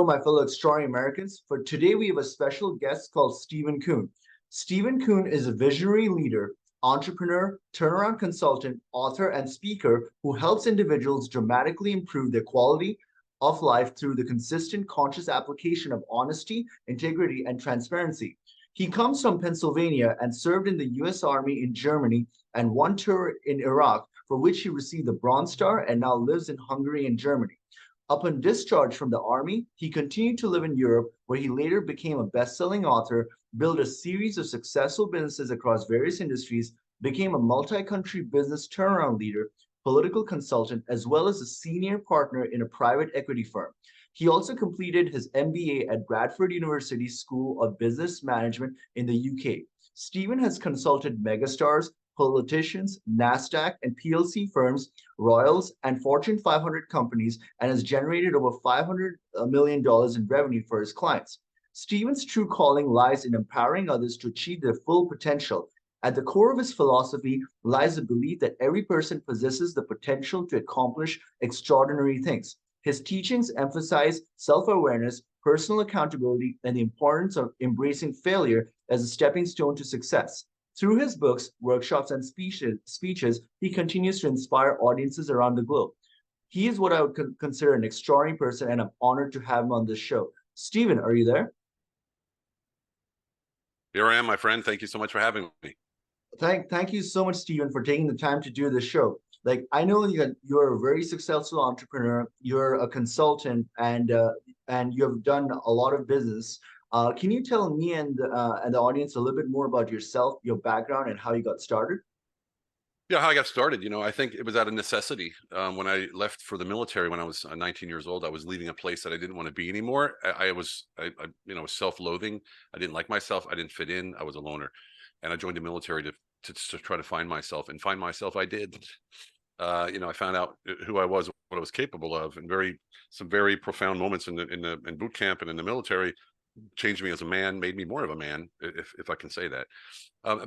my fellow extraordinary Americans. For today, we have a special guest called Stephen Kuhn. Stephen Kuhn is a visionary leader, entrepreneur, turnaround consultant, author, and speaker who helps individuals dramatically improve their quality of life through the consistent, conscious application of honesty, integrity, and transparency. He comes from Pennsylvania and served in the US Army in Germany and one tour in Iraq, for which he received the Bronze Star and now lives in Hungary and Germany. Upon discharge from the Army, he continued to live in Europe, where he later became a best-selling author, built a series of successful businesses across various industries, became a multi-country business turnaround leader, political consultant, as well as a senior partner in a private equity firm. He also completed his MBA at Bradford University School of Business Management in the UK. Stephen has consulted megastars, politicians, NASDAQ and PLC firms, royals, and Fortune 500 companies, and has generated over $500 million in revenue for his clients. Stephen's true calling lies in empowering others to achieve their full potential. At the core of his philosophy lies the belief that every person possesses the potential to accomplish extraordinary things. His teachings emphasize self-awareness, personal accountability, and the importance of embracing failure as a stepping stone to success. Through his books, workshops, and speeches, he continues to inspire audiences around the globe. He is what I would consider an extraordinary person, and I'm honored to have him on this show. Stephen, are you there? Here I am, my friend. Thank you so much for having me. Thank you so much, Stephen, for taking the time to do this show. Like, I know you're a very successful entrepreneur, you're a consultant, and you have done a lot of business. Can you tell me and the audience a little bit more about yourself, your background, and how you got started? Yeah, how I got started, I think it was out of necessity. When I left for the military when I was 19 years old, I was leaving a place that I didn't want to be anymore. I was self-loathing. I didn't like myself. I didn't fit in. I was a loner, and I joined the military to try to find myself, and find myself I did. I found out who I was, what I was capable of, and some very profound moments in boot camp and in the military changed me as a man, made me more of a man, if I can say that.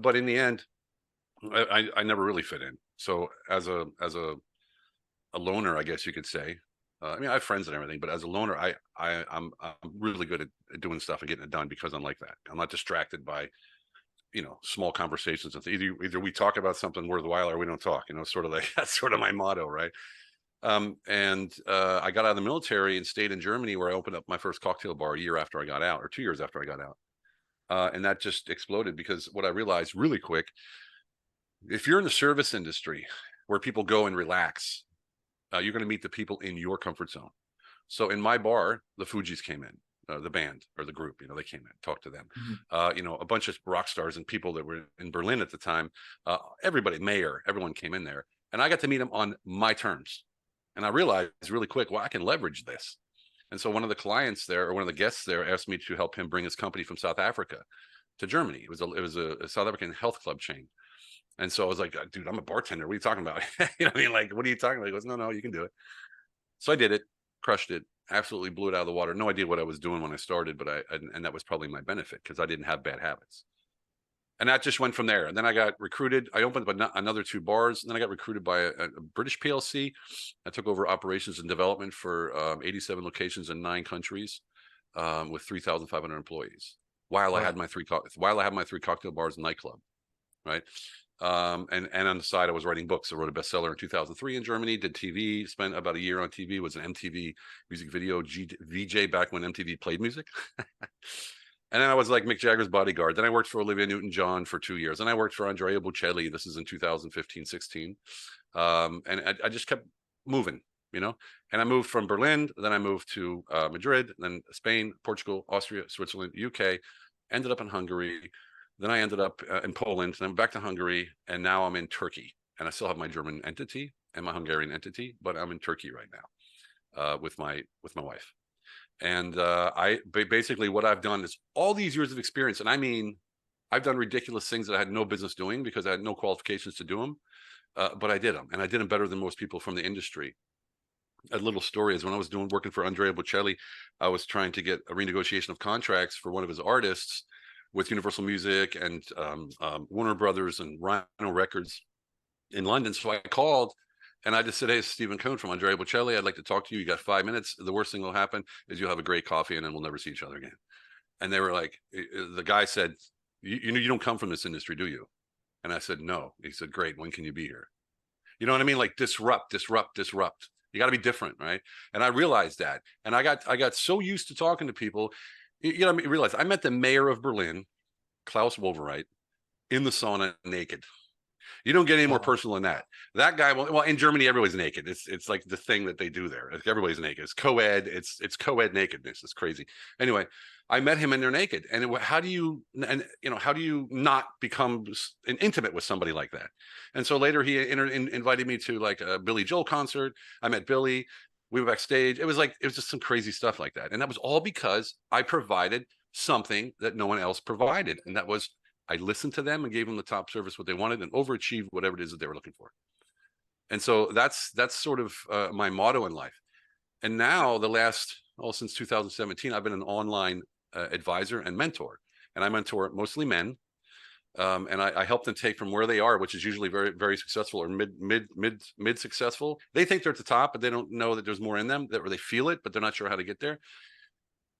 But in the end, I never really fit in. So as a loner, I guess you could say. I mean, I have friends and everything, but as a loner, I'm really good at doing stuff and getting it done because I'm like that. I'm not distracted by small conversations. Either we talk about something worthwhile or we don't talk. Sort of like that's sort of my motto, right? I got out of the military and stayed in Germany, where I opened up my first cocktail bar a year after I got out, or 2 years after I got out. And that just exploded, because what I realized really quick, if you're in the service industry where people go and relax, you're going to meet the people in your comfort zone. So in my bar, the Fugees came in, the band or the group, they came in, talked to them. A bunch of rock stars and people that were in Berlin at the time, everybody, mayor, everyone came in there, and I got to meet them on my terms. And I realized really quick, well, I can leverage this. And so one of the clients there, or one of the guests there, asked me to help him bring his company from South Africa to Germany. It was a South African health club chain. And so I was like, dude, I'm a bartender. What are you talking about? I mean, like, what are you talking about? He goes, no, you can do it. So I did it, crushed it, absolutely blew it out of the water. No idea what I was doing when I started, but and that was probably my benefit, because I didn't have bad habits. And that just went from there. And then I got recruited. I opened up another 2 bars. And then I got recruited by a British PLC. I took over operations and development for 87 locations in 9 countries, with 3,500 employees. While I had my 3 cocktail bars and nightclub, right? And on the side, I was writing books. I wrote a bestseller in 2003 in Germany. Did TV. Spent about a year on TV. Was an MTV music video VJ back when MTV played music. And then I was like Mick Jagger's bodyguard. Then I worked for Olivia Newton-John for 2 years. And I worked for Andrea Bocelli. This is in 2015, 16. And I just kept moving, And I moved from Berlin. Then I moved to Madrid, then Spain, Portugal, Austria, Switzerland, UK. Ended up in Hungary. Then I ended up in Poland. Then back to Hungary. And now I'm in Turkey. And I still have my German entity and my Hungarian entity, but I'm in Turkey right now with my wife. And basically what I've done is all these years of experience. And I mean, I've done ridiculous things that I had no business doing because I had no qualifications to do them. But I did them, and I did them better than most people from the industry. A little story is when I was working for Andrea Bocelli, I was trying to get a renegotiation of contracts for one of his artists with Universal Music and Warner Brothers and Rhino Records in London. So I called And I just said, hey, Stephen Kuhn from Andre Bocelli. I'd like to talk to you. You got 5 minutes. The worst thing will happen is you'll have a great coffee and then we'll never see each other again. And they were like, the guy said, you don't come from this industry, do you? And I said, no. He said, great. When can you be here? You know what I mean? Like disrupt. You got to be different, right? And I realized that. And I got so used to talking to people. You know, I realized I met the mayor of Berlin, Klaus Wowereit, in the sauna naked. You don't get any more Wow. personal than that. That guy, well, in Germany, everybody's naked. It's like the thing that they do there. Like everybody's naked. It's co-ed. It's co-ed nakedness. It's crazy. Anyway, I met him and they're naked. And how do you not become intimate with somebody like that? And so later he invited me to like a Billy Joel concert. I met Billy. We were backstage. It was just some crazy stuff like that. And that was all because I provided something that no one else provided. And that was I listened to them and gave them the top service what they wanted and overachieved whatever it is that they were looking for. And so that's sort of my motto in life. And now since 2017, I've been an online advisor and mentor. And I mentor mostly men. And I help them take from where they are, which is usually very, very successful or mid successful. They think they're at the top, but they don't know that there's more in them, or they feel it, but they're not sure how to get there.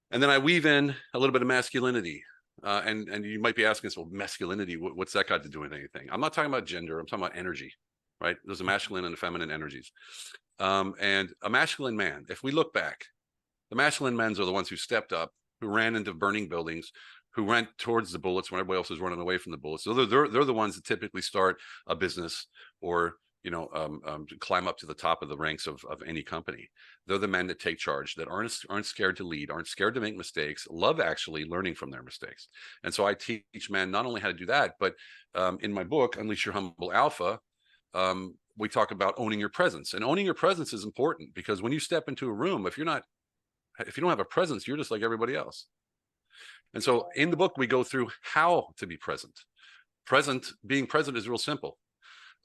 And then I weave in a little bit of masculinity. And you might be asking us, well, masculinity, what's that got to do with anything? I'm not talking about gender. I'm talking about energy, right? There's a masculine and a feminine energies. And a masculine man, if we look back, the masculine men are the ones who stepped up, who ran into burning buildings, who went towards the bullets when everybody else was running away from the bullets. So they're the ones that typically start a business or climb up to the top of the ranks of any company. They're the men that take charge, that aren't scared to lead, aren't scared to make mistakes, love actually learning from their mistakes. And so I teach men not only how to do that, but in my book, Unleash Your Humble Alpha, we talk about owning your presence. And owning your presence is important because when you step into a room, if you don't have a presence, you're just like everybody else. And so in the book, we go through how to be present. Being present is real simple.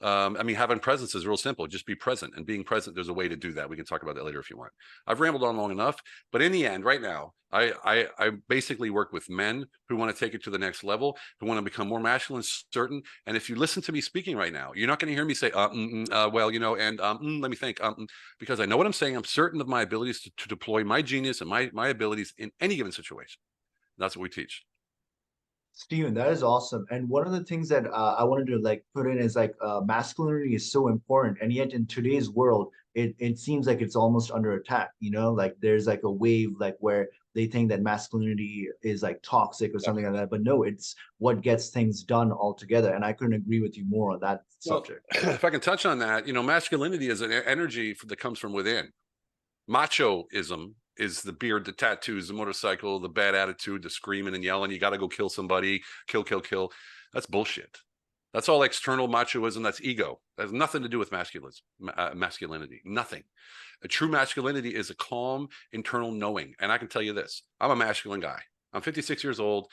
Having presence is real simple. Just be present, and being present, there's a way to do that. We can talk about that later if you want. I've rambled on long enough, but in the end, right now, I basically work with men who want to take it to the next level, who want to become more masculine, certain. And if you listen to me speaking right now, you're not going to hear me say, let me think, because I know what I'm saying. I'm certain of my abilities to deploy my genius and my abilities in any given situation. That's what we teach. Steven, that is awesome. And one of the things that I wanted to like put in is like masculinity is so important, and yet in today's world, it seems like it's almost under attack. You know, like there's like a wave like where they think that masculinity is like toxic or something like that. But no, it's what gets things done altogether. And I couldn't agree with you more on that subject. Well, if I can touch on that, masculinity is an energy that comes from within. Machoism is the beard, the tattoos, the motorcycle, the bad attitude, the screaming and yelling. You got to go kill somebody, kill. That's bullshit. That's all external machoism. That's ego. That has nothing to do with masculinity. Nothing. A true masculinity is a calm internal knowing. And I can tell you this: I'm a masculine guy. I'm 56 years old.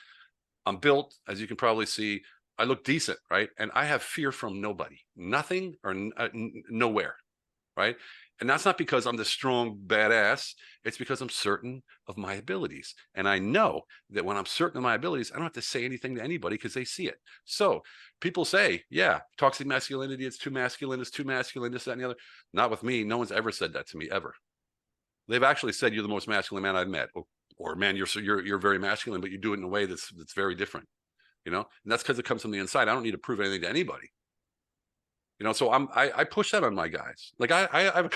I'm built, as you can probably see. I look decent, right? And I have fear from nobody, nothing or nowhere, right? And that's not because I'm the strong badass. It's because I'm certain of my abilities. And I know that when I'm certain of my abilities, I don't have to say anything to anybody because they see it. So people say, yeah, toxic masculinity, it's too masculine, this, that, and the other. Not with me. No one's ever said that to me, ever. They've actually said you're the most masculine man I've met. Or man, you're very masculine, but you do it in a way that's very different. And that's because it comes from the inside. I don't need to prove anything to anybody. So I push that on my guys. Like I have a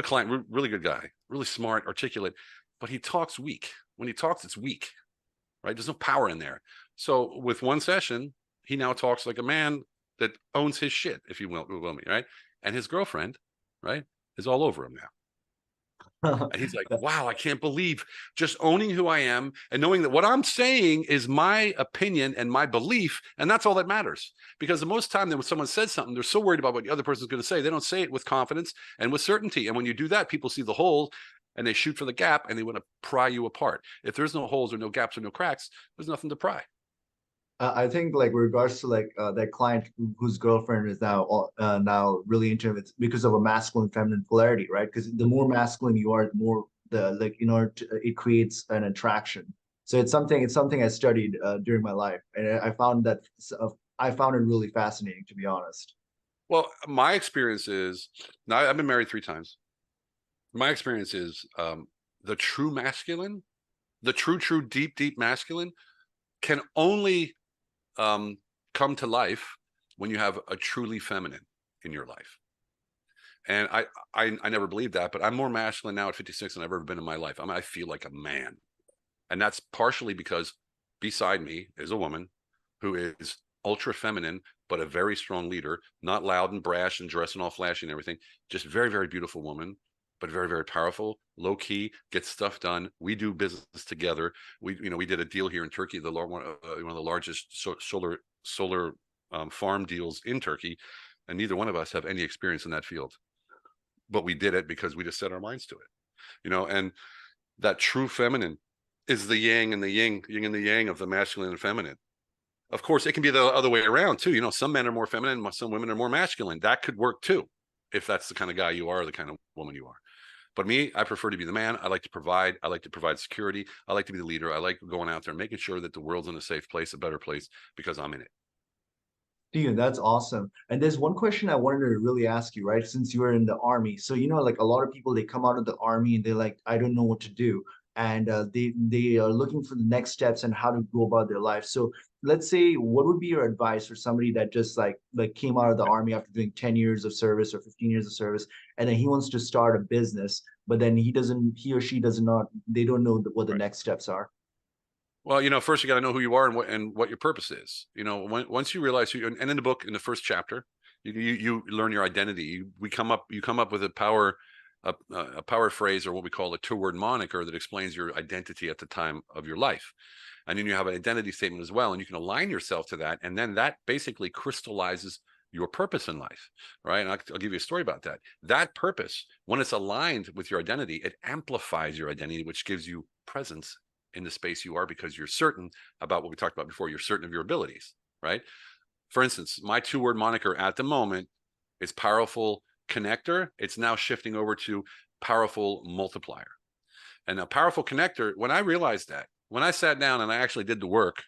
client, really good guy, really smart, articulate, but he talks weak. When he talks, it's weak, right? There's no power in there. So with one session, he now talks like a man that owns his shit, if you will me, right? And his girlfriend, right, is all over him now. And he's like, wow, I can't believe just owning who I am and knowing that what I'm saying is my opinion and my belief. And that's all that matters. Because the most time that when someone says something, they're so worried about what the other person's going to say, they don't say it with confidence and with certainty. And when you do that, people see the hole and they shoot for the gap and they want to pry you apart. If there's no holes or no gaps or no cracks, there's nothing to pry. I think like regards to like that client whose girlfriend is now really into it because of a masculine feminine polarity, right? Because the more masculine you are, the more it creates an attraction. So it's something I studied during my life, and I found it really fascinating, to be honest. Well, my experience is, now I've been married 3 times. My experience is the true masculine, the true, deep masculine can only come to life when you have a truly feminine in your life. And I never believed that, but I'm more masculine now at 56 than I've ever been in my life. I mean, I feel like a man. And that's partially because beside me is a woman who is ultra feminine, but a very strong leader, not loud and brash and dressing all flashy and everything. Just very, very beautiful woman, but very, very powerful, low key, gets stuff done. We do business together. We did a deal here in Turkey, one of the largest solar farm deals in Turkey, and neither one of us have any experience in that field, but we did it because we just set our minds to it, and that true feminine is the yang and the yin and the yang of the masculine and feminine. Of course, it can be the other way around too. Some men are more feminine, some women are more masculine. That could work too, if that's the kind of guy you are, or the kind of woman you are. But me, I prefer to be the man. I like to provide. I like to provide security. I like to be the leader. I like going out there and making sure that the world's in a safe place, a better place, because I'm in it. Dude, that's awesome. And there's one question I wanted to really ask you, right? Since you were in the army. So, like a lot of people, they come out of the army and they're like, I don't know what to do. And they are looking for the next steps and how to go about their life. So let's say, what would be your advice for somebody that just like came out of the army after doing 10 years of service or 15 years of service, and then he wants to start a business, but then he or she does not, they don't know what the next steps are. Well, first you got to know who you are and what your purpose is. Once you realize who, and in the book, in the first chapter, you learn your identity. You come up with a power phrase, or what we call a 2-word moniker, that explains your identity at the time of your life. And then you have an identity statement as well, and you can align yourself to that, and then that basically crystallizes your purpose in life, right? And I'll give you a story about that. That purpose, when it's aligned with your identity, it amplifies your identity, which gives you presence in the space you are, because you're certain about what we talked about before. You're certain of your abilities, right? For instance, my 2-word moniker at the moment is powerful connector. It's now shifting over to powerful multiplier. And a powerful connector, when I realized that, when I sat down and I actually did the work,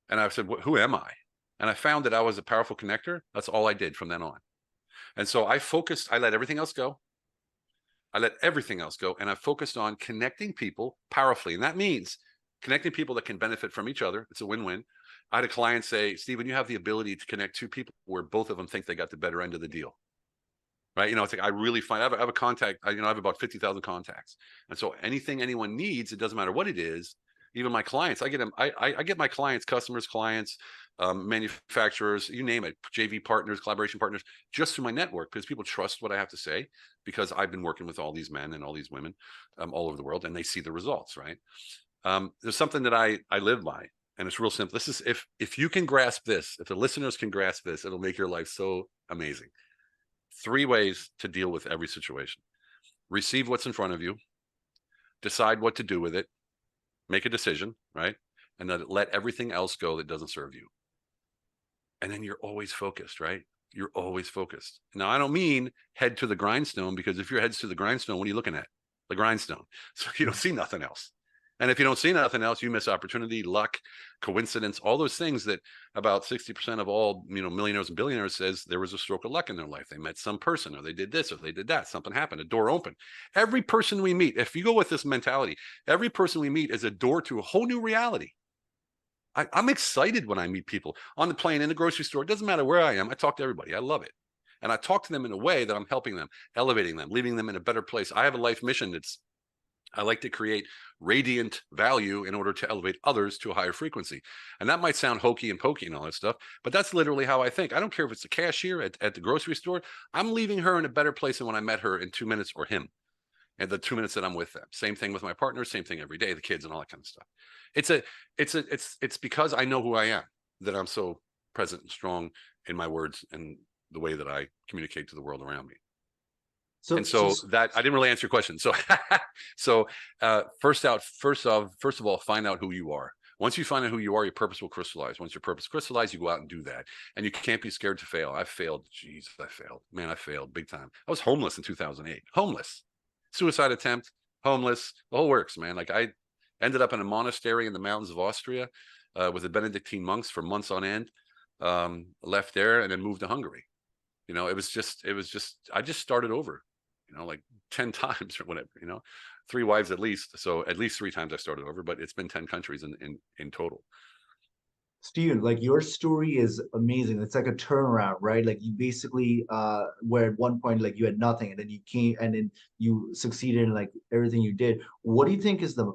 and I said, who am I? And I found that I was a powerful connector. That's all I did from then on. And so I let everything else go. And I focused on connecting people powerfully. And that means connecting people that can benefit from each other. It's a win-win. I had a client say, Stephen, you have the ability to connect 2 people where both of them think they got the better end of the deal. Right? It's like, I really find, I have a contact, I have about 50,000 contacts. And so anything anyone needs, it doesn't matter what it is, even my clients, I get my clients, customers, clients, manufacturers, you name it, JV partners, collaboration partners, just through my network, because people trust what I have to say, because I've been working with all these men and all these women all over the world, and they see the results, right? There's something that I live by, and it's real simple. This is, if you can grasp this, if the listeners can grasp this, it'll make your life so amazing. 3 ways to deal with every situation. Receive what's in front of you, decide what to do with it, make a decision, right? And then let everything else go that doesn't serve you. And then you're always focused, right? You're always focused. Now, I don't mean head to the grindstone, because if your head's to the grindstone, what are you looking at? The grindstone. So you don't see nothing else. And if you don't see nothing else, you miss opportunity, luck, coincidence, all those things that about 60% of all, millionaires and billionaires says there was a stroke of luck in their life. They met some person, or they did this, or they did that. Something happened, a door opened. Every person we meet, if you go with this mentality, every person we meet is a door to a whole new reality. I'm excited when I meet people on the plane, in the grocery store. It doesn't matter where I am. I talk to everybody. I love it. And I talk to them in a way that I'm helping them, elevating them, leaving them in a better place. I have a life mission I like to create radiant value in order to elevate others to a higher frequency. And that might sound hokey and pokey and all that stuff, but that's literally how I think. I don't care if it's the cashier at the grocery store. I'm leaving her in a better place than when I met her in 2 minutes, or him, and the 2 minutes that I'm with them. Same thing with my partner, same thing every day, the kids and all that kind of stuff. It's because I know who I am that I'm so present and strong in my words and the way that I communicate to the world around me. And so that, I didn't really answer your question. So, first of all, find out who you are. Once you find out who you are, your purpose will crystallize. Once your purpose crystallizes, you go out and do that. And you can't be scared to fail. I failed. Jeez, I failed. Man, I failed big time. I was homeless in 2008. Homeless. Suicide attempt, homeless, the whole works, man. Like, I ended up in a monastery in the mountains of Austria with the Benedictine monks for months on end, left there, and then moved to Hungary. it was just, I just started over, like 10 times or whatever, 3 wives at least. So at least 3 times I started over, but it's been 10 countries in total. Steven, like your story is amazing. It's like a turnaround, right? Like you basically where at one point like you had nothing and then you came and then you succeeded in like everything you did. What do you think is the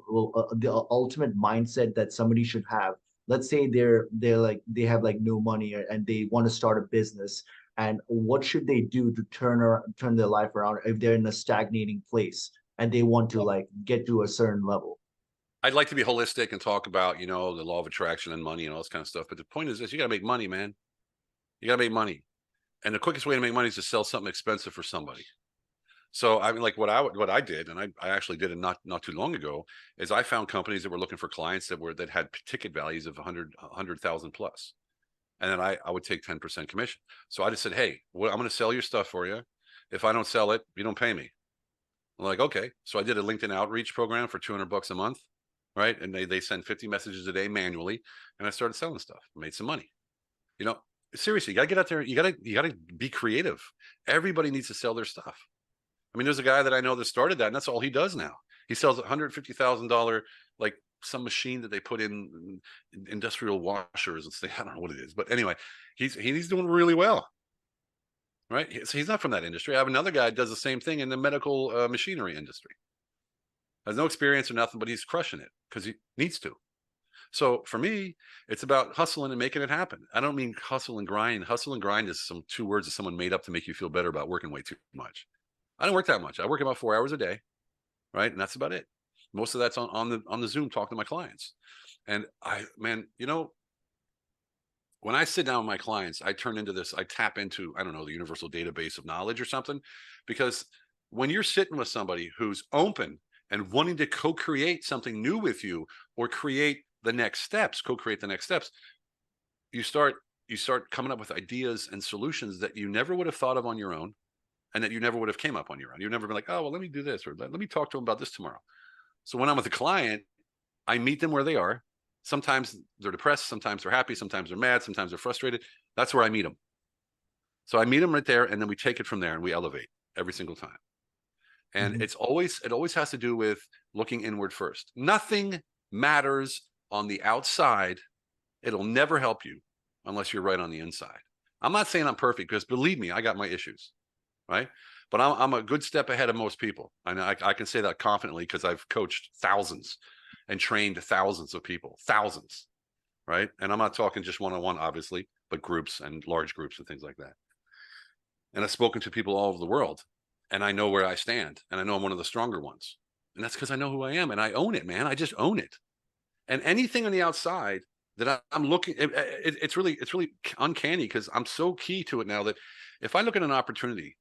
ultimate mindset that somebody should have? Let's say they're like they have like no money and they want to start a business. And what should they do to turn their life around if they're in a stagnating place and they want to like get to a certain level? I'd like to be holistic and talk about, the law of attraction and money and all this kind of stuff. But the point is this, you got to make money, man. You got to make money. And the quickest way to make money is to sell something expensive for somebody. So I mean, like what I did, and I actually did it not too long ago, is I found companies that were looking for clients that had ticket values of 100,000 plus. And then I would take 10% commission. So I just said, hey, I'm going to sell your stuff for you. If I don't sell it, you don't pay me. I'm like, okay. So I did a LinkedIn outreach program for $200 a month, right? And they send 50 messages a day manually, and I started selling stuff. Made some money. You know, seriously, you gotta get out there. You gotta be creative. Everybody needs to sell their stuff. I mean, there's a guy that I know that started that, and that's all he does now. He sells $150,000 like some machine that they put in industrial washers and stuff. I don't know what it is, but anyway, he's doing really well, right? So he's not from that industry. I have another guy that does the same thing in the medical machinery industry. Has no experience or nothing, but he's crushing it because he needs to. So for me, it's about hustling and making it happen. I don't mean hustle and grind. Hustle and grind is some 2 words that someone made up to make you feel better about working way too much. I don't work that much. I work about 4 hours a day, right? And that's about it. Most of that's on the Zoom talking to my clients. And man, when I sit down with my clients, I tap into, I don't know, the universal database of knowledge or something, because when you're sitting with somebody who's open and wanting to co-create something new with you or create the next steps, co-create the next steps, you start coming up with ideas and solutions that you never would have thought of on your own, and that you never would have came up on your own. You've never been like, oh, well, let me do this, or let me talk to them about this tomorrow. So when I'm with a client, I meet them where they are. Sometimes they're depressed, sometimes they're happy, sometimes they're mad, sometimes they're frustrated. That's where I meet them. So I meet them right there, and then we take it from there and we elevate every single time. And Mhm. it always has to do with looking inward first. Nothing matters on the outside. It'll never help you unless you're right on the inside. I'm not saying I'm perfect, because believe me, I got my issues, right? But I'm a good step ahead of most people. I can say that confidently because I've coached thousands and trained thousands of people, thousands, right? And I'm not talking just one-on-one, obviously, but groups and large groups and things like that. And I've spoken to people all over the world, and I know where I stand, and I know I'm one of the stronger ones. And that's because I know who I am, and I own it, man. I just own it. And anything on the outside that I'm looking, it's really uncanny, because I'm so key to it now that if I look at an opportunity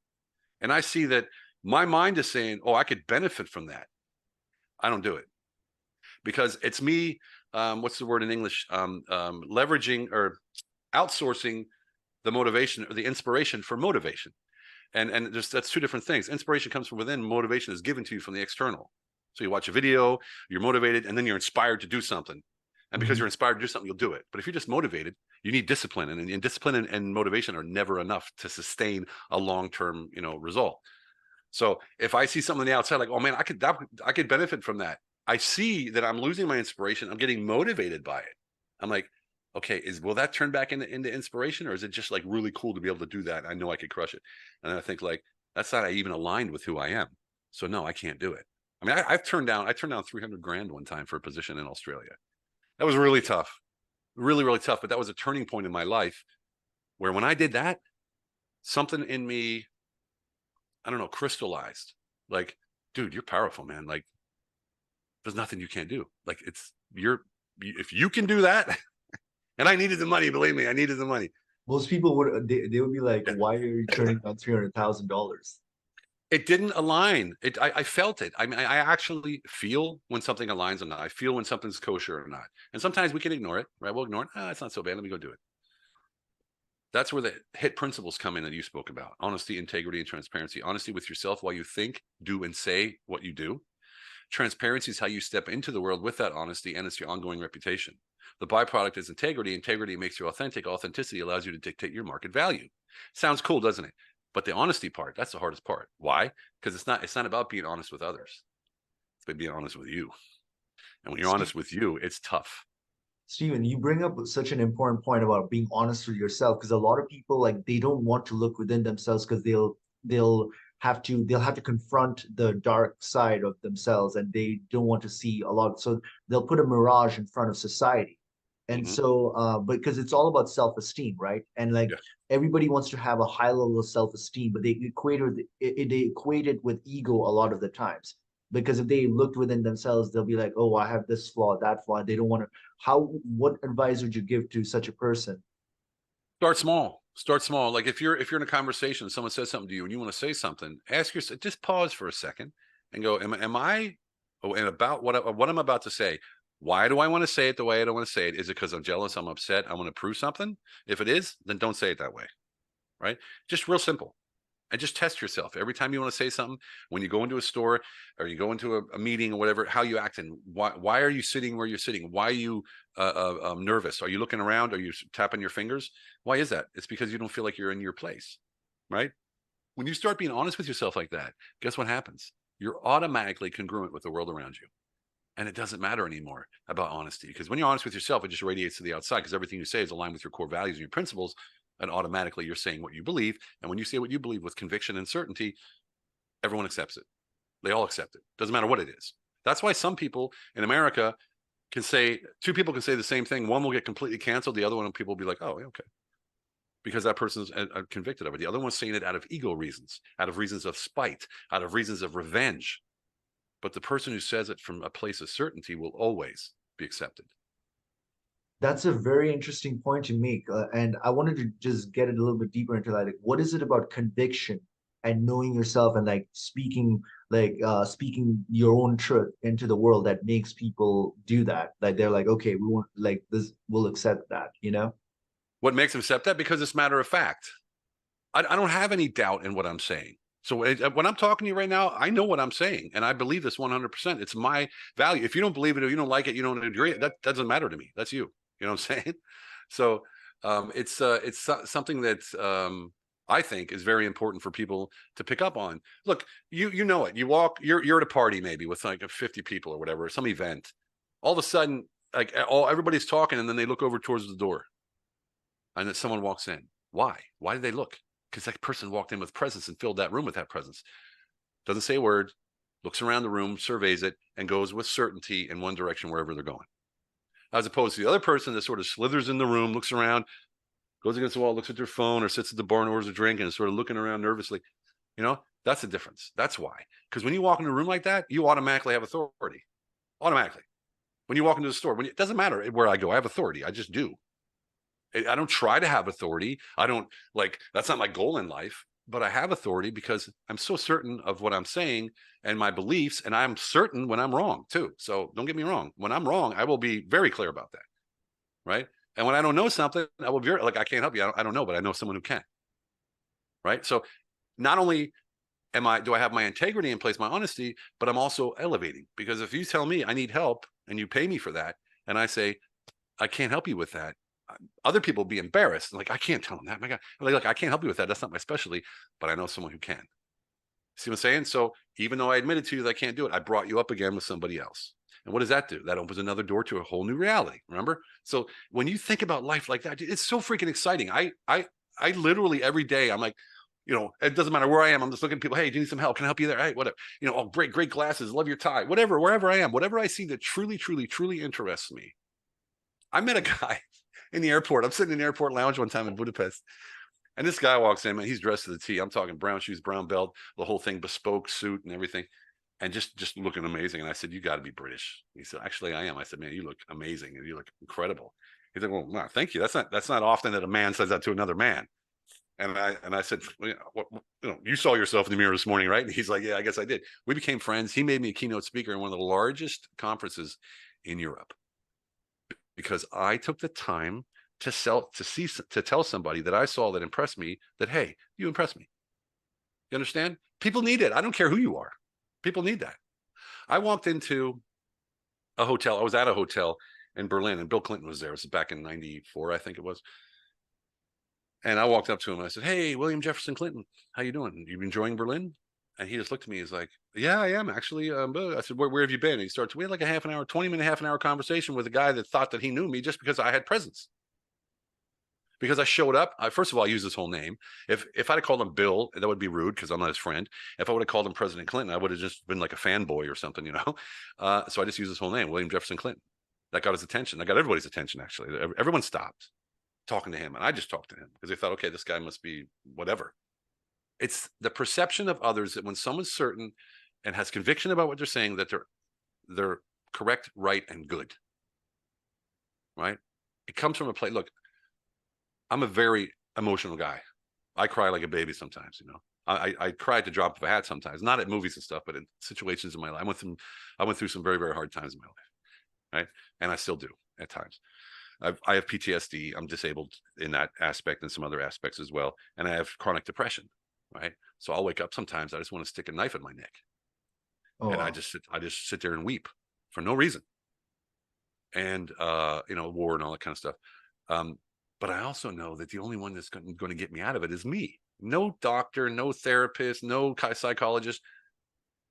and I see that my mind is saying, oh, I could benefit from that, I don't do it, because it's me. What's the word in English? Leveraging or outsourcing the motivation or the inspiration for motivation. And that's two different things. Inspiration comes from within. Motivation is given to you from the external. So you watch a video, you're motivated, and then you're inspired to do something. And because Mhm. you're inspired to do something, you'll do it. But if you're just motivated, you need discipline, and discipline and motivation are never enough to sustain a long-term, result. So if I see something on the outside, like, oh man, I could benefit from that. I see that I'm losing my inspiration. I'm getting motivated by it. I'm like, okay, will that turn back into inspiration, or is it just like really cool to be able to do that? I know I could crush it. And then I think, like, that's not even aligned with who I am. So no, I can't do it. I mean, I turned down 300 grand one time for a position in Australia. That was really tough, really, really tough. But that was a turning point in my life, where when I did that, something in me, I don't know, crystallized. Like, dude, you're powerful, man. Like, there's nothing you can't do. Like, if you can do that, and I needed the money, believe me, I needed the money. Most people would they would be like, Yeah. why are you turning down $300,000? It didn't align. I felt it. I mean, I actually feel when something aligns or not. I feel when something's kosher or not. And sometimes we can ignore it, right? We'll ignore it. It's not so bad. Let me go do it. That's where the hit principles come in that you spoke about: honesty, integrity, and transparency. Honesty with yourself while you think, do, and say what you do. Transparency is how you step into the world with that honesty, and it's your ongoing reputation. The byproduct is integrity. Integrity makes you authentic. Authenticity allows you to dictate your market value. Sounds cool, doesn't it? But the honesty part, that's the hardest part. Why? Because it's not about being honest with others. It's about being honest with you. And when you're honest with you, it's tough. Stephen, you bring up such an important point about being honest with yourself, because a lot of people, like, they don't want to look within themselves because they'll they'll have to confront the dark side of themselves, and they don't want to see a lot. So they'll put a mirage in front of society. And Mm-hmm. so because it's all about self-esteem, right? And like Yeah. everybody wants to have a high level of self-esteem, but they equate it with ego a lot of the times. Because if they looked within themselves, they'll be like, oh, I have this flaw, that flaw. They don't want to. What advice would you give to such a person? Start small. Start small. Like if you're in a conversation, someone says something to you and you want to say something, ask yourself, just pause for a second and go, am I, oh, and about what I'm about to say, why do I want to say it the way I don't want to say it? Is it because I'm jealous, I'm upset, I want to prove something? If it is, then don't say it that way. Right? Just real simple. And just test yourself every time you want to say something. When you go into a store or you go into a meeting or whatever, how you act, and why are you sitting where you're sitting? Why are you nervous? Are you looking around? Are you tapping your fingers? Why is that? It's because you don't feel like you're in your place, right? When you start being honest with yourself like that, guess what happens? You're automatically congruent with the world around you. And it doesn't matter anymore about honesty, because when you're honest with yourself, it just radiates to the outside, because everything you say is aligned with your core values and your principles. And automatically you're saying what you believe. And when you say what you believe with conviction and certainty, everyone accepts it. They all accept it. Doesn't matter what it is. That's why some people in America can say, two people can say the same thing. One will get completely canceled. The other one, people will be like, oh, okay. Because that person's convicted of it. The other one's saying it out of ego reasons, out of reasons of spite, out of reasons of revenge. But the person who says it from a place of certainty will always be accepted. That's a very interesting point to make, and I wanted to just get it a little bit deeper into that. Like, what is it about conviction and knowing yourself and like speaking your own truth into the world that makes people do that? Like they're like, okay, we want like this, we'll accept that, you know? What makes them accept that? Because it's matter of fact. I don't have any doubt in what I'm saying. So when I'm talking to you right now, I know what I'm saying, and I believe this 100%. It's my value. If you don't believe it, or you don't like it, you don't agree, that doesn't matter to me. That's you. You know what I'm saying? So it's something that I think is very important for people to pick up on. Look, you know it. You walk, you're at a party maybe with like 50 people or whatever, some event. All of a sudden, like everybody's talking, and then they look over towards the door, and then someone walks in. Why? Why did they look? Because that person walked in with presence and filled that room with that presence. Doesn't say a word, looks around the room, surveys it, and goes with certainty in one direction wherever they're going. As opposed to the other person that sort of slithers in the room, looks around, goes against the wall, looks at their phone, or sits at the bar and orders a drink and is sort of looking around nervously. You know, that's the difference. That's why. Because when you walk into a room like that, you automatically have authority. Automatically. When you walk into the store, it doesn't matter where I go, I have authority. I just do. I don't try to have authority. I don't like, that's not my goal in life, but I have authority because I'm so certain of what I'm saying and my beliefs. And I'm certain when I'm wrong too. So don't get me wrong. When I'm wrong, I will be very clear about that. Right. And when I don't know something, I will be like, I can't help you. I don't know, but I know someone who can. Right. So not only do I have my integrity in place, my honesty, but I'm also elevating, because if you tell me I need help and you pay me for that, and I say, I can't help you with that, other people will be embarrassed. Like, I can't tell them that. My God, like, look, I can't help you with that. That's not my specialty, but I know someone who can. See what I'm saying? So even though I admitted to you that I can't do it, I brought you up again with somebody else. And what does that do? That opens another door to a whole new reality. Remember? So when you think about life like that, it's so freaking exciting. I literally every day I'm like, it doesn't matter where I am. I'm just looking at people. Hey, do you need some help? Can I help you there? Hey, whatever. Oh, great glasses. Love your tie. Whatever, wherever I am, whatever I see that truly, truly, truly interests me. I met a guy in the airport. I'm sitting in the airport lounge one time in Budapest, and this guy walks in, man. He's dressed to the T. I'm talking brown shoes, brown belt, the whole thing, bespoke suit and everything, and just looking amazing. And I said, "You got to be British." He said, "Actually, I am." I said, "Man, you look amazing and you look incredible." He's like, "Well, no, thank you. That's not often that a man says that to another man." And I said, you saw yourself in the mirror this morning, right? And he's like, yeah, I guess I did. We became friends. He made me a keynote speaker in one of the largest conferences in Europe, because I took the time to tell somebody that I saw that impressed me that, hey, you impressed me. You understand? People need it. I don't care who you are. People need that. I walked into a hotel. I was at a hotel in Berlin, and Bill Clinton was there. This was back in '94, I think it was. And I walked up to him and I said, "Hey, William Jefferson Clinton, how you doing? You enjoying Berlin?" And he just looked at me. He's like, "Yeah, I am actually." I said, "Where have you been?" And he starts. We had like a half an hour, 20-minute, half an hour conversation with a guy that thought that he knew me just because I had presence. Because I showed up. First of all, I used his whole name. If I'd have called him Bill, that would be rude because I'm not his friend. If I would have called him President Clinton, I would have just been like a fanboy or something, you know. So I just used his whole name, William Jefferson Clinton. That got his attention. That got everybody's attention. Actually, everyone stopped talking to him, and I just talked to him because they thought, okay, this guy must be whatever. It's the perception of others that when someone's certain and has conviction about what they're saying, that they're correct, right, and good. Right? It comes from a place. Look, I'm a very emotional guy. I cry like a baby sometimes, you know. I cried to drop of a hat sometimes, not at movies and stuff, but in situations in my life. I went through some very, very hard times in my life, right? And I still do at times. I have PTSD. I'm disabled in that aspect and some other aspects as well. And I have chronic depression, right? So I'll wake up sometimes. I just want to stick a knife in my neck, Oh, and wow. I just sit there and weep for no reason. And war and all that kind of stuff. But I also know that the only one that's going to get me out of it is me. No doctor, no therapist, no psychologist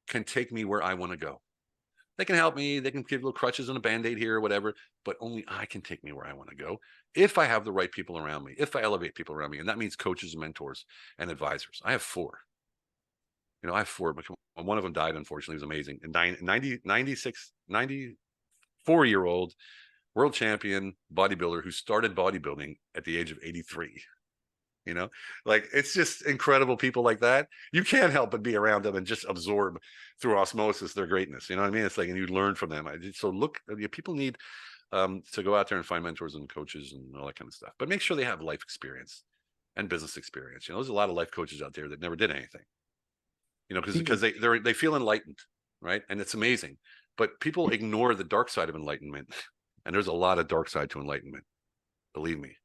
can take me where I want to go. They can help me. They can give little crutches and a Band-Aid here or whatever, but only I can take me where I want to go if I have the right people around me, if I elevate people around me. And that means coaches and mentors and advisors. I have four. You know, I have four, but one of them died, unfortunately. It was amazing. And 94-year-old world champion bodybuilder who started bodybuilding at the age of 83. You know, like it's just incredible people like that. You can't help but be around them and just absorb through osmosis their greatness. You know what I mean? It's like, and you learn from them. So look, people need to go out there and find mentors and coaches and all that kind of stuff, but make sure they have life experience and business experience. You know, there's a lot of life coaches out there that never did anything, you know, because they feel enlightened, right? And it's amazing, but people ignore the dark side of enlightenment. And there's a lot of dark side to enlightenment, believe me.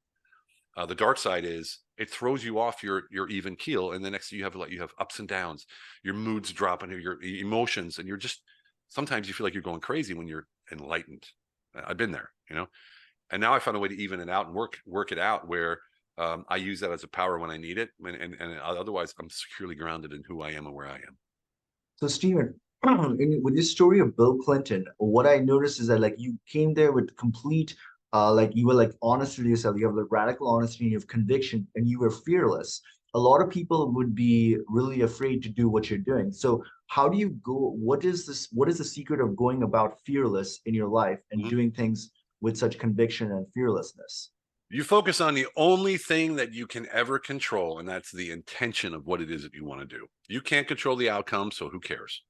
The dark side is it throws you off your even keel, and the next thing you have ups and downs, your moods drop into your emotions, and you're just sometimes you feel like you're going crazy when you're enlightened. I've been there, you know, and now I found a way to even it out and work it out where I use that as a power when I need it, and otherwise I'm securely grounded in who I am and where I am. So Stephen, with your story of Bill Clinton, what I noticed is that like you came there with complete, like you were like honest with yourself. You have the radical honesty, and you have conviction, and you were fearless. A lot of people would be really afraid to do what you're doing. So how do you go? What is this? What is the secret of going about fearless in your life and Mhm. doing things with such conviction and fearlessness? You focus on the only thing that you can ever control, and that's the intention of what it is that you want to do. You can't control the outcome, so who cares?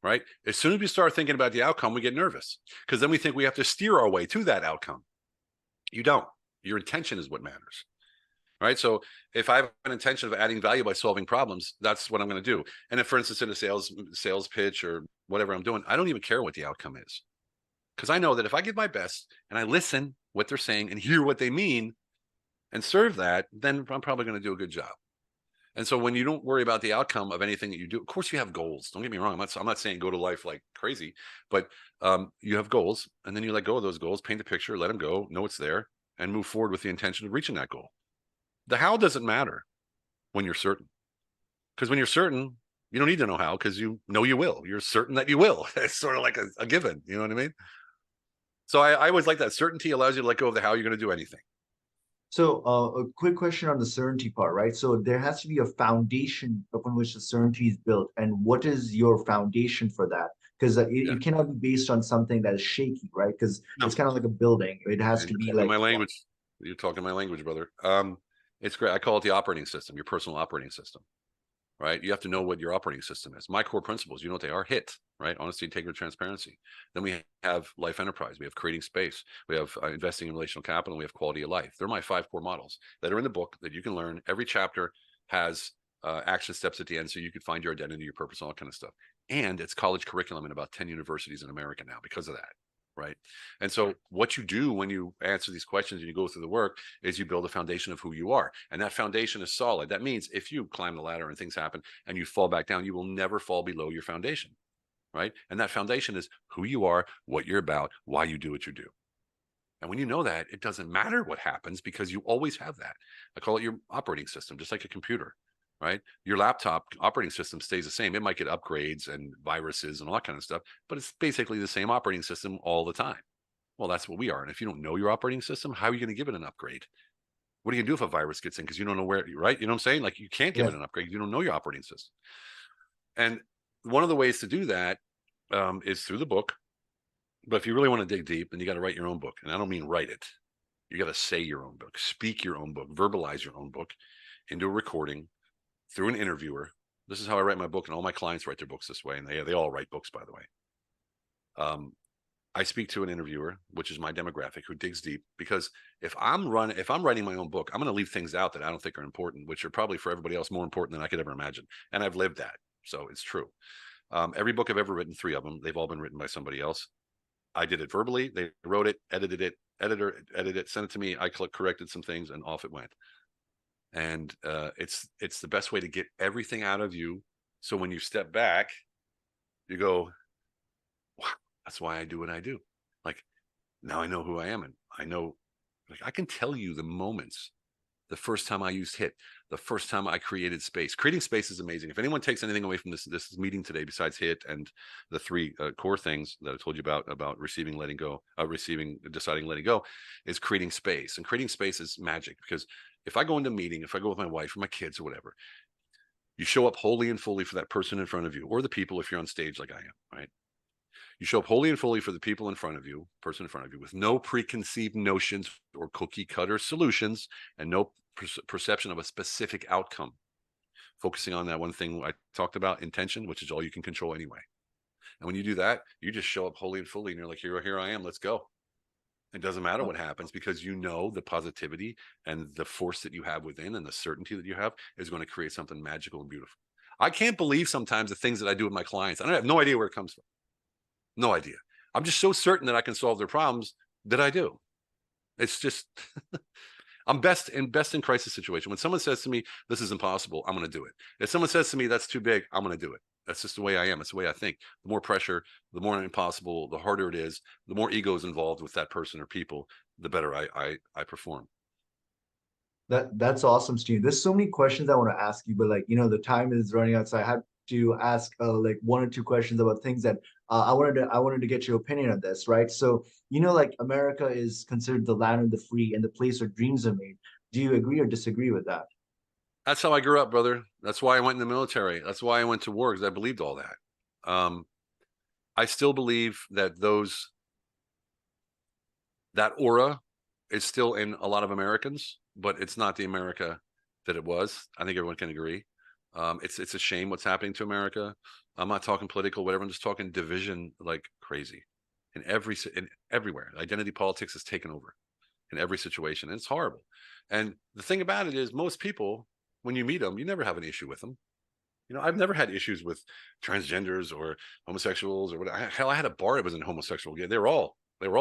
Right? As soon as we start thinking about the outcome, we get nervous because then we think we have to steer our way to that outcome. You don't. Your intention is what matters. Right. So if I have an intention of adding value by solving problems, that's what I'm going to do. And if, for instance, in a sales pitch or whatever I'm doing, I don't even care what the outcome is because I know that if I give my best and I listen what they're saying and hear what they mean and serve that, then I'm probably going to do a good job. And so when you don't worry about the outcome of anything that you do, of course you have goals. Don't get me wrong. I'm not saying go to life like crazy, but you have goals and then you let go of those goals, paint the picture, let them go, know it's there, and move forward with the intention of reaching that goal. The how doesn't matter when you're certain. Because when you're certain, you don't need to know how because you know you will. You're certain that you will. It's sort of like a given. You know what I mean? So I always like that. Certainty allows you to let go of the how you're going to do anything. So, a quick question on the certainty part, right? So, there has to be a foundation upon which the certainty is built. And what is your foundation for that? Because Yeah. it cannot be based on something that is shaky, right? Because No. it's kind of like a building. It has And to you're be talking like, my language. You're talking my language, brother. It's great. I call it the operating system, your personal operating system. Right? You have to know what your operating system is. My core principles, you know what they are? HIT, right? Honesty, integrity, transparency. Then we have life enterprise. We have creating space. We have investing in relational capital. We have quality of life. They're my 5 core models that are in the book that you can learn. Every chapter has action steps at the end so you can find your identity, your purpose, all that kind of stuff. And it's college curriculum in about 10 universities in America now because of that. Right. And so what you do when you answer these questions and you go through the work is you build a foundation of who you are. And that foundation is solid. That means if you climb the ladder and things happen and you fall back down, you will never fall below your foundation. right? And that foundation is who you are, what you're about, why you do what you do. And when you know that, it doesn't matter what happens because you always have that. I call it your operating system, just like a computer, right? Your laptop operating system stays the same. It might get upgrades and viruses and all that kind of stuff, but it's basically the same operating system all the time. Well, that's what we are. And if you don't know your operating system, how are you going to give it an upgrade? What are you going to do if a virus gets in because you don't know where, right? You know what I'm saying? Like you can't give Yeah. it an upgrade. You don't know your operating system. And one of the ways to do that is through the book. But if you really want to dig deep, then you got to write your own book. And I don't mean write it. You got to say your own book, speak your own book, verbalize your own book into a recording through an interviewer. This is how I write my book, and all my clients write their books this way, and they all write books, by the way. I speak to an interviewer, which is my demographic, who digs deep, because if I'm writing my own book, I'm going to leave things out that I don't think are important, which are probably for everybody else more important than I could ever imagine. And I've lived that, so it's true. Every book I've ever written, 3 of them, they've all been written by somebody else. I did it verbally. They wrote it, edited it, edited it, sent it to me. I corrected some things, and off it went. And it's the best way to get everything out of you. So when you step back, you go, wow, that's why I do what I do. Like now I know who I am, and I know, like I can tell you the moments. The first time I used HIT, the first time I created space. Creating space is amazing. If anyone takes anything away from this meeting today, besides HIT and the 3 core things that I told you about receiving, letting go, receiving, deciding, letting go, is creating space. And creating space is magic, because if I go into a meeting, if I go with my wife or my kids or whatever, you show up wholly and fully for that person in front of you, or the people if you're on stage like I am, right? You show up wholly and fully for the people in front of you, person in front of you, with no preconceived notions or cookie cutter solutions, and no perception of a specific outcome. Focusing on that one thing I talked about, intention, which is all you can control anyway. And when you do that, you just show up wholly and fully, and you're like, here I am, let's go. It doesn't matter what happens, because you know the positivity and the force that you have within, and the certainty that you have is going to create something magical and beautiful. I can't believe sometimes the things that I do with my clients. I have no idea where it comes from. No idea. I'm just so certain that I can solve their problems that I do. It's just, I'm best in crisis situation. When someone says to me, this is impossible, I'm going to do it. If someone says to me, that's too big, I'm going to do it. That's just the way I am. It's the way I think. The more pressure, the more impossible, the harder it is, the more ego is involved with that person or people, the better I perform. That's awesome, Steve. There's so many questions I want to ask you, but like, the time is running out, so I had to ask like 1 or 2 questions about things that I wanted to get your opinion on this, right? So, like America is considered the land of the free and the place where dreams are made. Do you agree or disagree with that? That's how I grew up, brother. That's why I went in the military. That's why I went to war, because I believed all that. I still believe that that aura is still in a lot of Americans, but it's not the America that it was. I think everyone can agree. It's a shame what's happening to America. I'm not talking political, whatever. I'm just talking division like crazy in everywhere. Identity politics has taken over in every situation, and it's horrible. And the thing about it is, most people, when you meet them, you never have an issue with them. I've never had issues with transgenders or homosexuals or whatever. Hell, I had a bar that was in homosexual gay. They were all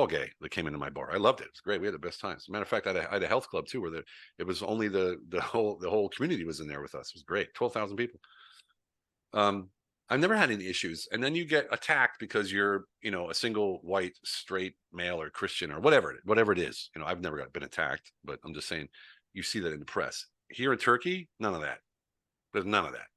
gay that came into my bar. I loved it. It was great. We had the best times. As a matter of fact, I had a health club too, where it was only the whole community was in there with us. It was great. 12,000 people. I've never had any issues. And then you get attacked because you're, a single white straight male or Christian or whatever it is. I've never been attacked, but I'm just saying, you see that in the press. Here in Turkey, none of that. There's none of that.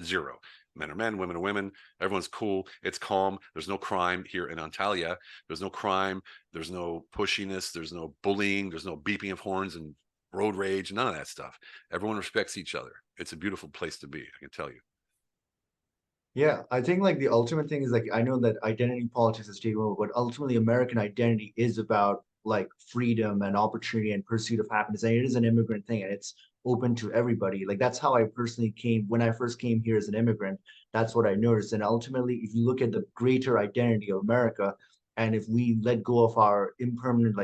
Zero. Men are men, women are women. Everyone's cool. It's calm. There's no crime here in Antalya. There's no crime. There's no pushiness. There's no bullying. There's no beeping of horns and road rage. None of that stuff. Everyone respects each other. It's a beautiful place to be, I can tell you. Yeah, I think like the ultimate thing is like I know that identity politics is taken over, but ultimately American identity is about like freedom and opportunity and pursuit of happiness. And it is an immigrant thing and it's open to everybody. Like that's how I personally came when I first came here as an immigrant. That's what I noticed. And ultimately, if you look at the greater identity of America, and if we let go of our impermanent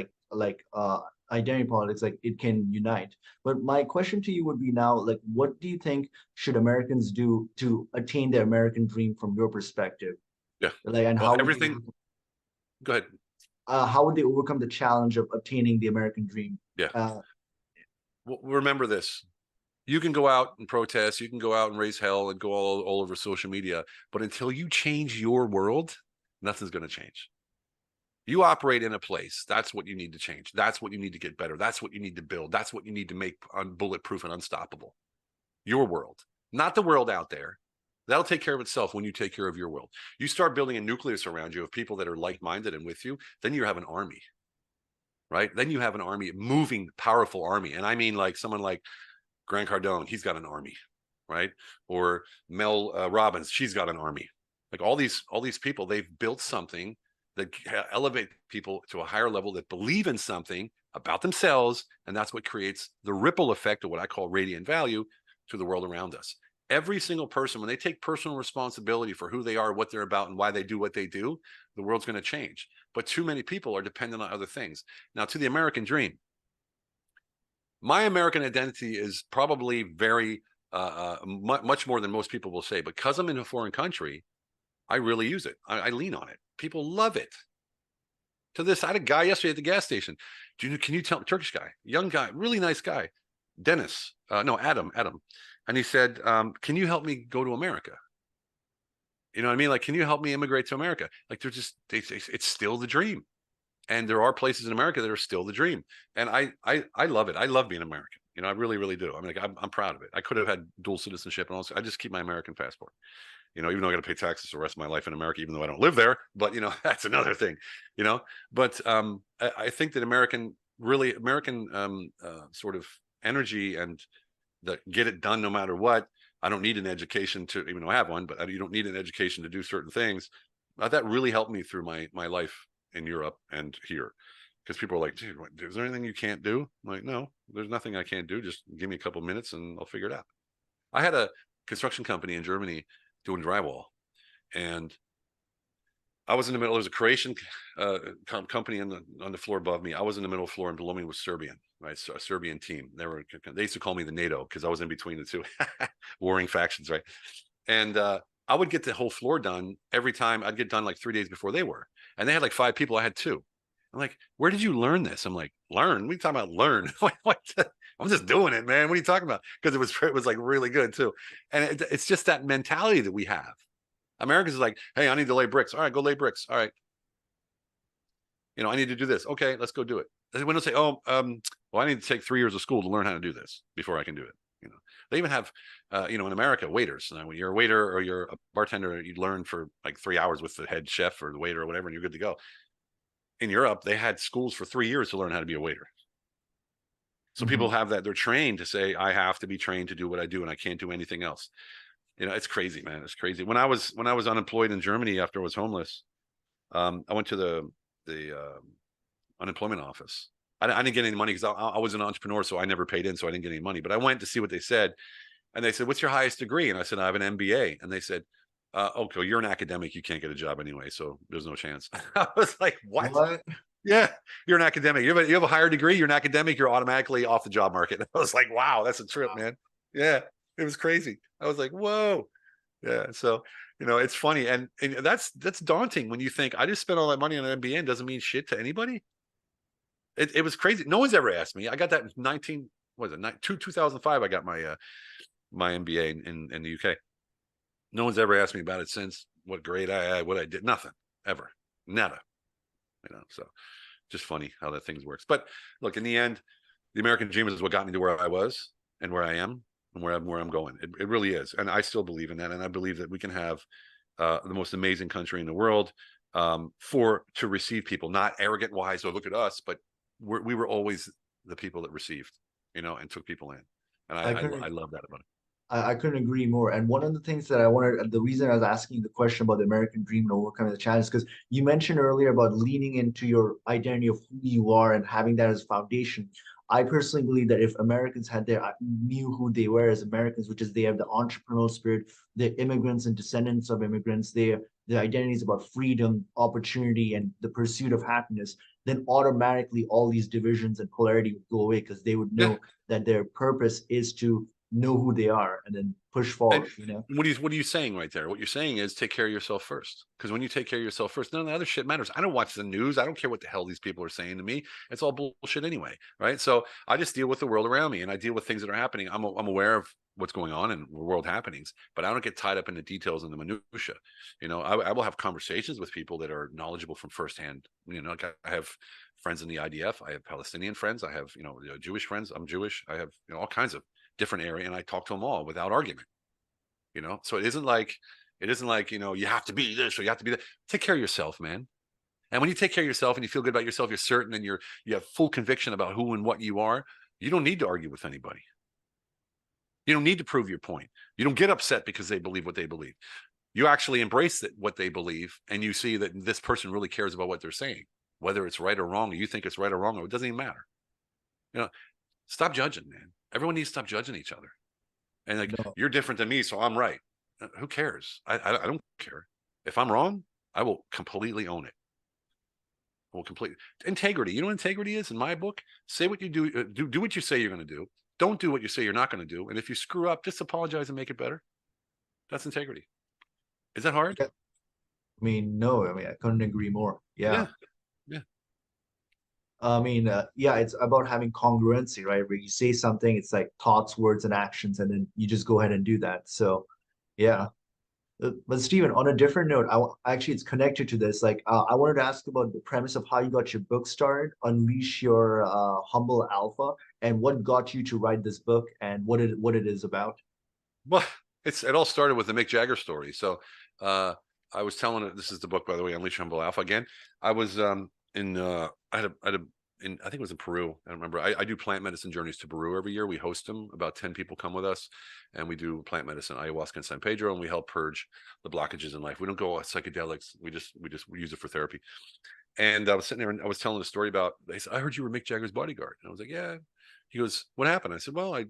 identity politics, like it can unite. But my question to you would be now, like, what do you think should Americans do to attain their American dream from your perspective? Yeah. Like, and Well, everything. Go ahead. how would they overcome the challenge of obtaining the American dream? Yeah. Uh, Well, remember this. You can go out and protest, you can go out and raise hell and go all over social media, but until you change your world, nothing's going to change. You operate in a place. That's what you need to change. That's what you need to get better. That's what you need to build. That's what you need to make bulletproof and unstoppable. Your world, not the world out there. That'll take care of itself when you take care of your world. You start building a nucleus around you of people that are like-minded and with you, then you have an army, right? Then you have an army, moving, powerful army. And I mean like someone like Grant Cardone, he's got an army, right? Or Mel Robbins, she's got an army. Like all these people, they've built something that elevate people to a higher level, that believe in something about themselves, and that's what creates the ripple effect of what I call radiant value to the world around us. Every single person, when they take personal responsibility for who they are, what they're about, and why they do what they do, the world's going to change. But too many people are dependent on other things. Now, to the American dream, my American identity is probably very much more than most people will say. Because I'm in a foreign country, I really use it. I lean on it. People love it. To this, I had a guy yesterday at the gas station. Can you tell, Turkish guy, young guy, really nice guy, Dennis, no, Adam. And he said, can you help me go to America? You know what I mean? Like, can you help me immigrate to America? Like, it's still the dream. And there are places in America that are still the dream. And I love it. I love being American. You know, I really, really do. I mean, like, I'm proud of it. I could have had dual citizenship and also I just keep my American passport. You know, even though I got to pay taxes the rest of my life in America, even though I don't live there, but you know, that's another thing, you know, but I think that American sort of energy and the get it done no matter what. I don't need an education to, even though I have one, but you don't need an education to do certain things. That really helped me through my life in Europe and here. Because people are like, dude, is there anything you can't do? I'm like, no, there's nothing I can't do. Just give me a couple minutes and I'll figure it out. I had a construction company in Germany doing drywall, and I was in the middle. There was a Croatian company on the floor above me. I was in the middle floor, and below me was Serbian, right? So a Serbian team. They used to call me the NATO because I was in between the two warring factions, right? And I would get the whole floor done every time. I'd get done like 3 days before they were, and they had like 5 people. I had 2. I'm like, where did you learn this? I'm like, learn? What are you talking about? Learn? I'm just doing it, man. What are you talking about? Because it was like really good too. And it's just that mentality that we have. Americans is like, hey, I need to lay bricks. All right, go lay bricks. All right. You know, I need to do this. Okay, let's go do it. They wouldn't say, well, I need to take 3 years of school to learn how to do this before I can do it. You know, they even have, in America, waiters. When you're a waiter or you're a bartender, you learn for like 3 hours with the head chef or the waiter or whatever, and you're good to go. In Europe, they had schools for 3 years to learn how to be a waiter. So people have that. They're trained to say, I have to be trained to do what I do, and I can't do anything else. You know, it's crazy, man. It's crazy. When I was unemployed in Germany after I was homeless, I went to the unemployment office. I didn't get any money because I was an entrepreneur, so I never paid in, so I didn't get any money. But I went to see what they said, and they said, "What's your highest degree?" And I said, "I have an MBA." And they said, "Okay, you're an academic. You can't get a job anyway, so there's no chance." I was like, "What?" Yeah, you're an academic. You have a higher degree. You're an academic. You're automatically off the job market. I was like, "Wow, that's a trip, man." Yeah, it was crazy. I was like, "Whoa." Yeah, so it's funny, and that's daunting when you think I just spent all that money on an MBA and doesn't mean shit to anybody. It was crazy. No one's ever asked me. I got that in 2005. I got my my MBA in the UK. No one's ever asked me about it since. What grade I had, what I did, nothing ever, nada. So just funny how that things works. But look, in the end, the American dream is what got me to where I was and where I am and where I'm going. It really is, and I still believe in that. And I believe that we can have the most amazing country in the world to receive people, not arrogant wise. So look at us, but we were always the people that received, and took people in, and I love that about it. I couldn't agree more. And one of the things that I wanted, the reason I was asking the question about the American dream and overcoming the challenge, because you mentioned earlier about leaning into your identity of who you are and having that as a foundation. I personally believe that if Americans knew who they were as Americans, which is they have the entrepreneurial spirit, the immigrants and descendants of immigrants, their identity is about freedom, opportunity, and the pursuit of happiness, then automatically all these divisions and polarity would go away because they would know that their purpose is to know who they are and then push forward, you know? What are you saying right there? What you're saying is take care of yourself first. Because when you take care of yourself first, none of the other shit matters. I don't watch the news. I don't care what the hell these people are saying to me. It's all bullshit anyway, right? So I just deal with the world around me, and I deal with things that are happening. I'm aware of what's going on in world happenings, but I don't get tied up in the details and the minutia. You know, I will have conversations with people that are knowledgeable from firsthand. You know, like I have friends in the IDF. I have Palestinian friends. I have, Jewish friends. I'm Jewish. I have, all kinds of different area, and I talk to them all without argument. So it isn't like you have to be this or you have to be that. Take care of yourself, man. And when you take care of yourself and you feel good about yourself, you're certain, and you have full conviction about who and what you are. You don't need to argue with anybody. You don't need to prove your point. You don't get upset because they believe what they believe. You actually embrace what they believe, and you see that this person really cares about what they're saying, whether it's right or wrong, or you think it's right or wrong, or it doesn't even matter. Stop judging, man. Everyone needs to stop judging each other. And like, No, you're different than me, so I'm right. Who cares? I don't care. If I'm wrong, I will completely own it. Will completely integrity. You know what integrity is in my book? Say what you do. Do what you say you're going to do. Don't do what you say you're not going to do. And if you screw up, just apologize and make it better. That's integrity. Is that hard? yeah. I mean, no, I mean, I couldn't agree more. Yeah. Yeah. Yeah. I mean, yeah, it's about having congruency, right? Where you say something, it's like thoughts, words, and actions, and then you just go ahead and do that. So, yeah. But Stephen, on a different note, actually it's connected to this. Like, I wanted to ask about the premise of how you got your book started, Unleash Your Humble Alpha, and what got you to write this book and what it is about. Well, it all started with the Mick Jagger story. So I was telling it. This is the book, by the way, Unleash Humble Alpha. Again, I was in I think it was in Peru. I don't remember. I do plant medicine journeys to Peru every year. We host them. About 10 people come with us, and we do plant medicine, ayahuasca and San Pedro, and we help purge the blockages in life. We don't go psychedelics. We use it for therapy. And I was sitting there and I was telling a story about, they said, I heard you were Mick Jagger's bodyguard. And I was like, yeah. He goes, what happened? I said, well, I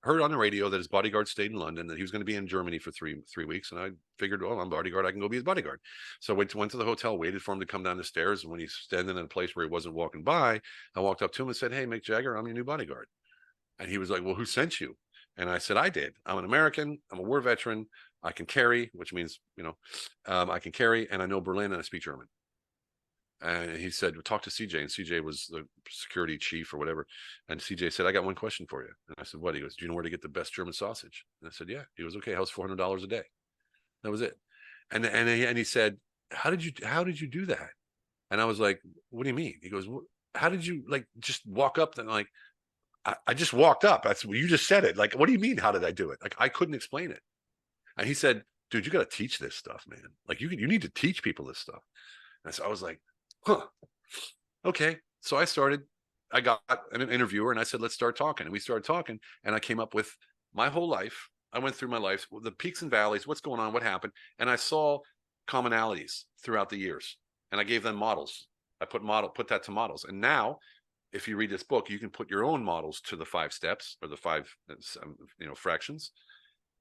heard on the radio that his bodyguard stayed in London, that he was going to be in Germany for three weeks. And I figured, well, I'm bodyguard. I can go be his bodyguard. So I went to the hotel, waited for him to come down the stairs. And when he's standing in a place where he wasn't walking by, I walked up to him and said, hey, Mick Jagger, I'm your new bodyguard. And he was like, well, who sent you? And I said, I did. I'm an American. I'm a war veteran. I can carry, which means, I can carry, and I know Berlin and I speak German. And he said, well, talk to CJ. And CJ was the security chief or whatever. And CJ said, I got one question for you. And I said, what? He goes, do you know where to get the best German sausage? And I said, yeah. He goes, okay, how's $400 a day? That was it. And he said, how did you do that? And I was like, what do you mean? He goes, how did you just walk up? And like, I just walked up. That's what you just said it. Like, what do you mean? How did I do it? Like, I couldn't explain it. And he said, dude, you got to teach this stuff, man. Like you need to teach people this stuff. And so I was like, huh, okay. So I got an interviewer and I said, let's start talking. And we started talking, and I came up with my whole life. I went through my life, the peaks and valleys, what's going on, what happened. And I saw commonalities throughout the years, and I gave them models. I put that to models. And now if you read this book, you can put your own models to the 5 steps or the 5, fractions.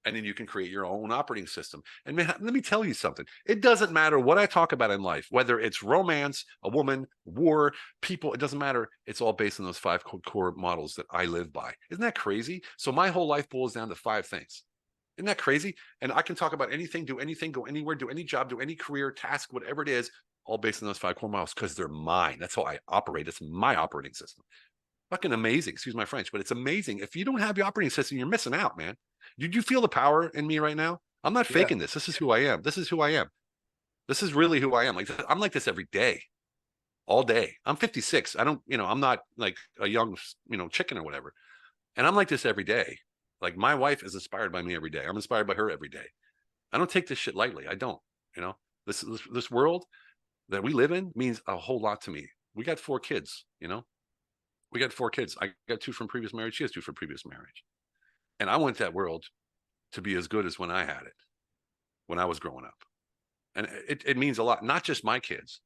And then you can create your own operating system. And man, let me tell you something. It doesn't matter what I talk about in life, whether it's romance, a woman, war, people, it doesn't matter. It's all based on those 5 core models that I live by. Isn't that crazy? So my whole life boils down to 5 things. Isn't that crazy? And I can talk about anything, do anything, go anywhere, do any job, do any career, task, whatever it is, all based on those 5 core models, because they're mine. That's how I operate. It's my operating system. Fucking amazing. Excuse my French, but it's amazing. If you don't have your operating system, you're missing out, man. Did you feel the power in me right now? I'm not Yeah. faking this. This is who I am. This is who I am. This is really who I am. Like, I'm like this every day, all day. I'm 56. I don't, I'm not like a young, chicken or whatever. And I'm like this every day. Like, my wife is inspired by me every day. I'm inspired by her every day. I don't take this shit lightly. I don't, this world that we live in means a whole lot to me. We got 4 kids, we got 4 kids. I got 2 from previous marriage. She has 2 from previous marriage. And I want that world to be as good as when I had it, when I was growing up. And it means a lot, not just my kids,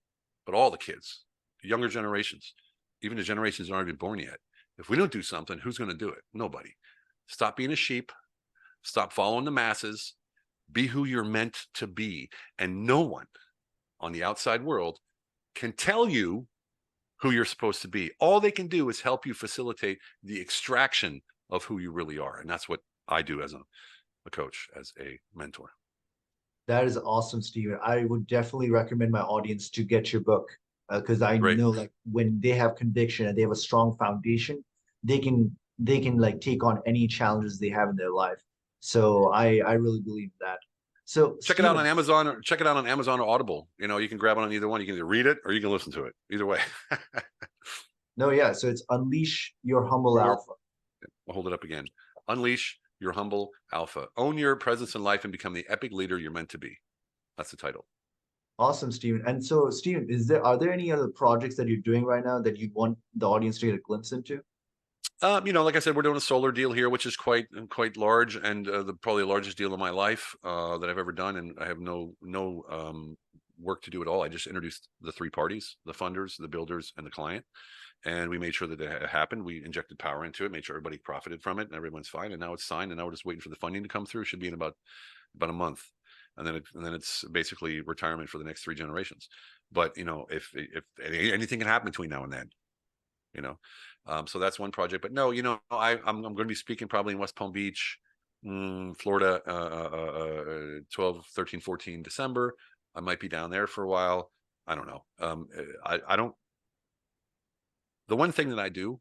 but all the kids, the younger generations, even the generations that aren't even born yet. If we don't do something, who's going to do it? Nobody. Stop being a sheep. Stop following the masses. Be who you're meant to be. And no one on the outside world can tell you who you're supposed to be. All they can do is help you facilitate the extraction of who you really are. And that's what I do as a coach, as a mentor. That is awesome, Stephen. I would definitely recommend my audience to get your book because I Great. know like when they have conviction and they have a strong foundation, they can like take on any challenges they have in their life. So I really believe that. So Check it out on Stephen, Amazon, or check it out on Amazon or Audible. You know, you can grab it on either one. You can either read it or you can listen to it. Either way. no, yeah. So it's Unleash Your Humble Your, Alpha. I'll hold it up again. Unleash your humble alpha. Own your presence in life and become the epic leader you're meant to be. That's the title. Awesome, Stephen. And so, Stephen, are there any other projects that you're doing right now that you'd want the audience to get a glimpse into? You know, like I said, we're doing a solar deal here, which is quite large, and probably the largest deal of my life that I've ever done. And I have no work to do at all. I just introduced the three parties: the funders, the builders, and the client. And we made sure that it happened. We injected power into it, made sure everybody profited from it, and everyone's fine. And now it's signed, and now we're just waiting for the funding to come through. It should be in about a month, and then it's basically retirement for the next 3 generations. But you know, if anything can happen between now and then, you know. So that's one project. But no, you know, I'm going to be speaking probably in West Palm Beach, Florida, 12, 13, 14 December. I might be down there for a while. I don't know. I don't. The one thing that I do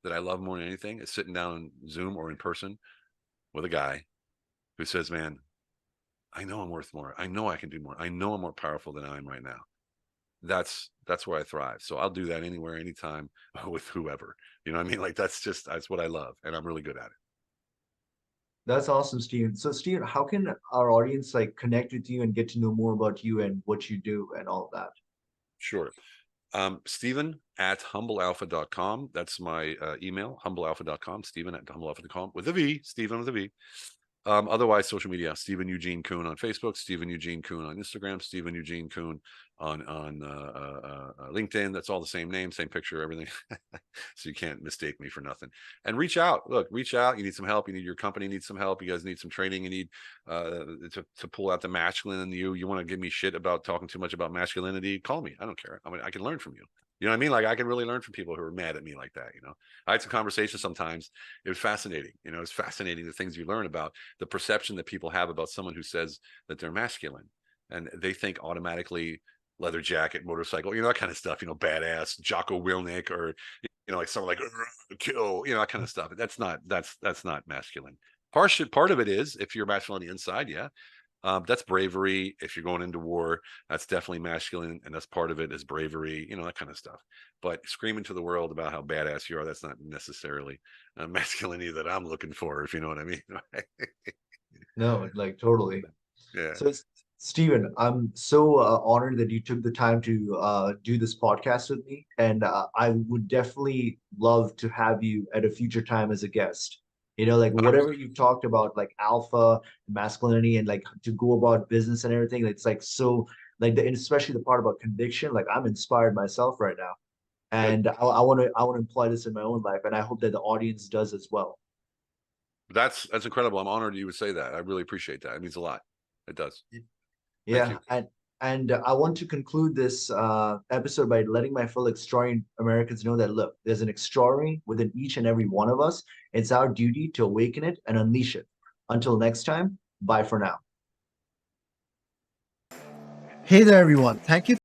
that I love more than anything is sitting down on Zoom or in person with a guy who says, "Man, I know I'm worth more. I know I can do more. I know I'm more powerful than I am right now." That's where I thrive. So I'll do that anywhere, anytime, with whoever. You know what I mean? Like that's what I love, and I'm really good at it. That's awesome, Stephen. So, Stephen, how can our audience like connect with you and get to know more about you and what you do and all of that? Sure. Stephen at humblealpha.com. That's my email, humblealpha.com. Stephen at humblealpha.com with a V, Stephen with a V. Otherwise, social media: Stephen Eugene Kuhn on Facebook, Stephen Eugene Kuhn on Instagram, Stephen Eugene Kuhn on LinkedIn. That's all the same name, same picture, everything. So you can't mistake me for nothing. And reach out. Look, reach out. You need some help. You need, your company needs some help. You guys need some training. You need to pull out the masculine in you. You want to give me shit about talking too much about masculinity? Call me. I don't care. I mean, I can learn from you. You know what I mean? Like, I can really learn from people who are mad at me like that. You know, I had some conversations sometimes. It was fascinating. You know, it's fascinating the things you learn about the perception that people have about someone who says that they're masculine, and they think automatically leather jacket, motorcycle, you know, that kind of stuff, you know, badass, Jocko Willink, or, you know, like someone like kill, you know, that kind of stuff. That's not masculine. Part of it is, if you're masculine on the inside, yeah. That's bravery. If you're going into war, that's definitely masculine, and that's part of it is bravery, you know, that kind of stuff. But screaming to the world about how badass you are, that's not necessarily masculinity that I'm looking for, if you know what I mean. No, like totally. Yeah. So, Stephen, I'm so honored that you took the time to do this podcast with me, and I would definitely love to have you at a future time as a guest. You know, like whatever 100%. you've talked about, like alpha, masculinity, and like to go about business and everything. It's like so, like the especially the part about conviction. Like I'm inspired myself right now, Good. and I want to apply this in my own life, and I hope that the audience does as well. That's incredible. I'm honored you would say that. I really appreciate that. It means a lot. It does. Thank Yeah, you. and I want to conclude this episode by letting my fellow extraordinary Americans know that look, there's an extraordinary within each and every one of us. It's our duty to awaken it and unleash it. Until next time, bye for now. Hey there, everyone. Thank you